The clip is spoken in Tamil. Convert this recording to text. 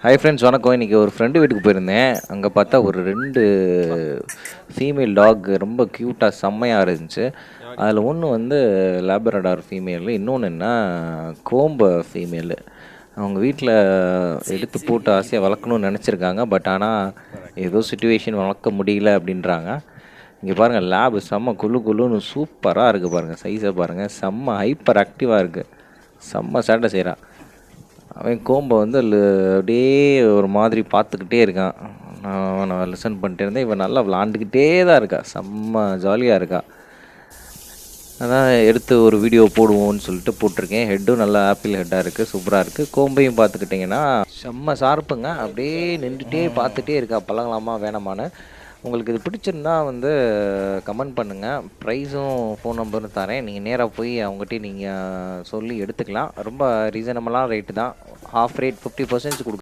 ஹாய் ஃப்ரெண்ட்ஸ், வணக்கம். இன்றைக்கி ஒரு ஃப்ரெண்டு வீட்டுக்கு போயிருந்தேன். அங்கே பார்த்தா ஒரு 2 ஃபீமேல் டாக் ரொம்ப க்யூட்டாக செம்மையாக இருந்துச்சு. அதில் ஒன்று வந்து லேப்ரடார் ஃபீமேலு, இன்னொன்று என்ன கோம்பு ஃபீமேலு. அவங்க வீட்டில் எடுத்து போட்டு ஆசையாக வளர்க்கணும்னு நினச்சிருக்காங்க. பட் ஆனால் ஏதோ சுச்சுவேஷன் வளர்க்க முடியல அப்படின்றாங்க. இங்கே பாருங்கள், லேபு செம்ம குழு குழுன்னு சூப்பராக இருக்குது பாருங்கள். சைஸை பாருங்கள், செம்ம ஹைப்பர் ஆக்டிவாக இருக்குது. செம்ம சேட்டை செய்கிறான். அவன் கோம்பை வந்து அப்படியே ஒரு மாதிரி பார்த்துக்கிட்டே இருக்கான். நான் லிசன் பண்ணிட்டே இருந்தேன். இவன் நல்லா விளாண்டுக்கிட்டே தான் இருக்கா. செம்ம ஜாலியாக இருக்கா. அதான் எடுத்து ஒரு வீடியோ போடுவோன்னு சொல்லிட்டு போட்டிருக்கேன். ஹெட்டும் நல்லா ஆப்பிள் ஹெட்டாக இருக்குது, சூப்பராக இருக்குது. கோம்பையும் பார்த்துக்கிட்டிங்கன்னா செம்ம ஷார்ப்புங்க. அப்படியே நின்றுட்டே பார்த்துட்டே இருக்கா, பழகலாமா வேணாமான்னு. உங்களுக்கு இது பிடிச்சிருந்தா வந்து கமெண்ட் பண்ணுங்கள். ப்ரைஸும் ஃபோன் நம்பரும் தரேன். நீங்கள் நேராக போய் அவங்ககிட்ட நீங்கள் சொல்லி எடுத்துக்கலாம். ரொம்ப ரீசனபிளான ரேட்டு தான். Half rate 50%